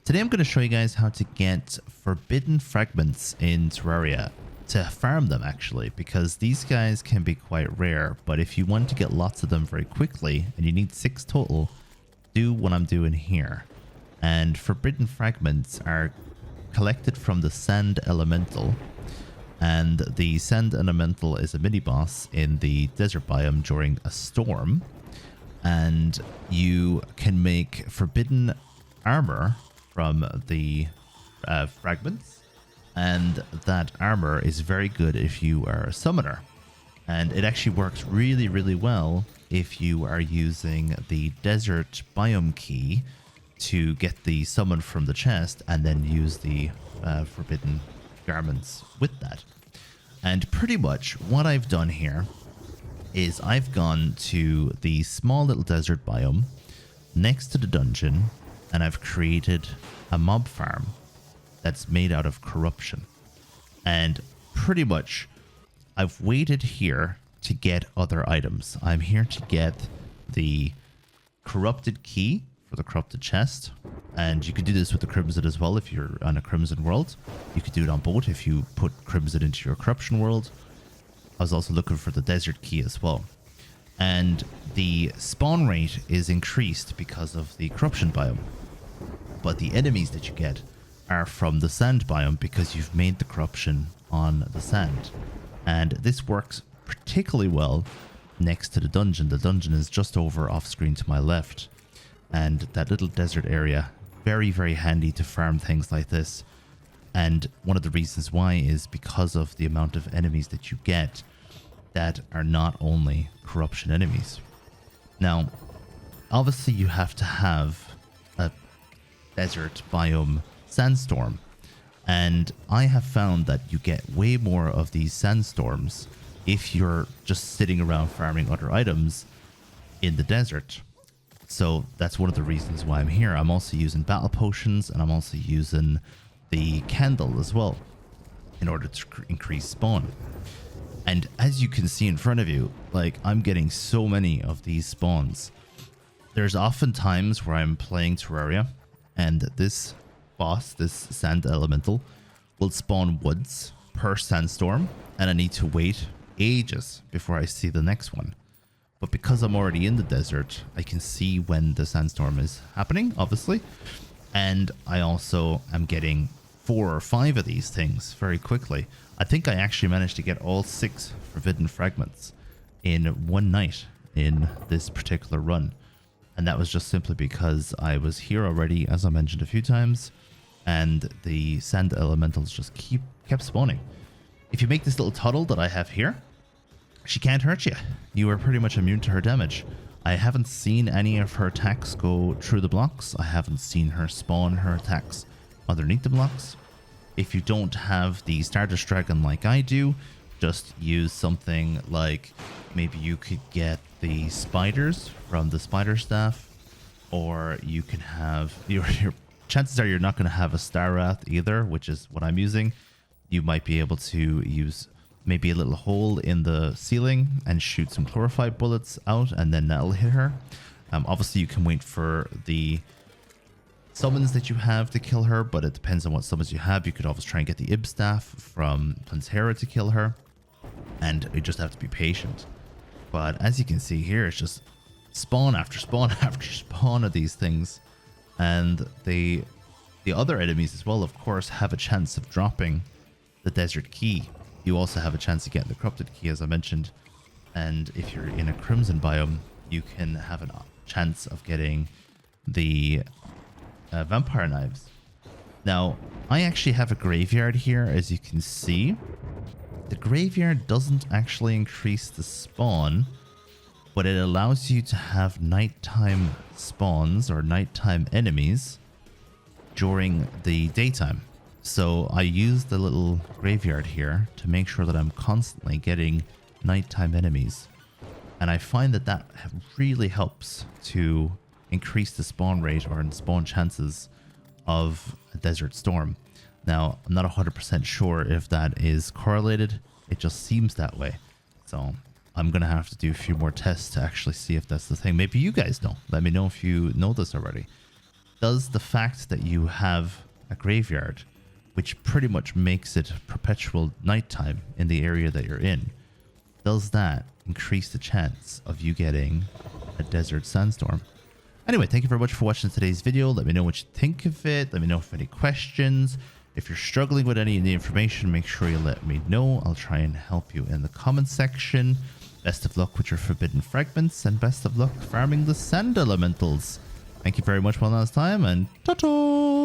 Today I'm going to show you guys how to get Forbidden Fragments in Terraria. To farm them actually, because these guys can be quite rare, but if you want to get lots of them very quickly, and you need 6 total, do what I'm doing here. And Forbidden Fragments are collected from the Sand Elemental, and the Sand Elemental is a mini-boss in the desert biome during a storm, and you can make Forbidden Armor from the fragments, and that armor is very good if you are a summoner, and it actually works really well if you are using the desert biome key to get the summon from the chest and then use the forbidden garments with that. And pretty much what I've done here is I've gone to the small little desert biome next to the dungeon, and I've created a mob farm that's made out of corruption. And pretty much I've waited here to get other items. I'm here to get the corrupted key for the corrupted chest, and you could do this with the crimson as well if you're on a crimson world. You could do it on both if you put crimson into your corruption world. I was also looking for the desert key as well. And the spawn rate is increased because of the corruption biome, but the enemies that you get are from the sand biome because you've made the corruption on the sand. And this works particularly well next to the dungeon. The dungeon is just over off screen to my left, and that little desert area, very handy to farm things like this. And one of the reasons why is because of the amount of enemies that you get that are not only corruption enemies. Now, obviously you have to have a desert biome sandstorm, and I have found that you get way more of these sandstorms if you're just sitting around farming other items in the desert. So that's one of the reasons why I'm here. I'm also using battle potions, and I'm also using the candle as well in order to increase spawn. And as you can see in front of you, like, I'm getting so many of these spawns. There's often times where I'm playing Terraria and this boss, this sand elemental, will spawn once per sandstorm, and I need to wait ages before I see the next one. But because I'm already in the desert, I can see when the sandstorm is happening, obviously. And I also am getting 4 or 5 of these things very quickly. I think I actually managed to get all 6 Forbidden Fragments in one night in this particular run. And that was just simply because I was here already, as I mentioned a few times, and the sand elementals just kept spawning. If you make this little tunnel that I have here, she can't hurt you. You are pretty much immune to her damage. I haven't seen any of her attacks go through the blocks. I haven't seen her spawn her attacks underneath the blocks. If you don't have the Stardust Dragon like I do, just use something like, maybe you could get the spiders from the spider staff, or you can have your chances are you're not going to have a Star Wrath either, which is what I'm using. You might be able to use maybe a little hole in the ceiling and shoot some chlorophyte bullets out, and then that'll hit her. Obviously you can wait for the summons that you have to kill her, but it depends on what summons you have. You could always try and get the Ib staff from Plantera to kill her, and you just have to be patient. But as you can see here, it's just spawn after spawn after spawn of these things. And the other enemies as well, of course, have a chance of dropping the desert key. You also have a chance of getting the corrupted key, as I mentioned. And if you're in a crimson biome, you can have a chance of getting the vampire knives. Now, I actually have a graveyard here, as you can see. The graveyard doesn't actually increase the spawn, but it allows you to have nighttime spawns or nighttime enemies during the daytime. So I use the little graveyard here to make sure that I'm constantly getting nighttime enemies. And I find that that really helps to increase the spawn rate or spawn chances of a desert storm. Now, I'm not 100% sure if that is correlated. It just seems that way. So I'm going to have to do a few more tests to actually see if that's the thing. Maybe you guys know. Let me know if you know this already. does the fact that you have a graveyard, which pretty much makes it perpetual nighttime in the area that you're in, does that increase the chance of you getting a desert sandstorm? Anyway, thank you very much for watching today's video. Let me know what you think of it. Let me know if any questions. If you're struggling with any of the information, make sure you let me know. I'll try and help you in the comment section. Best of luck with your Forbidden Fragments, and best of luck farming the Sand Elementals. Thank you very much one last time, and ta-ta!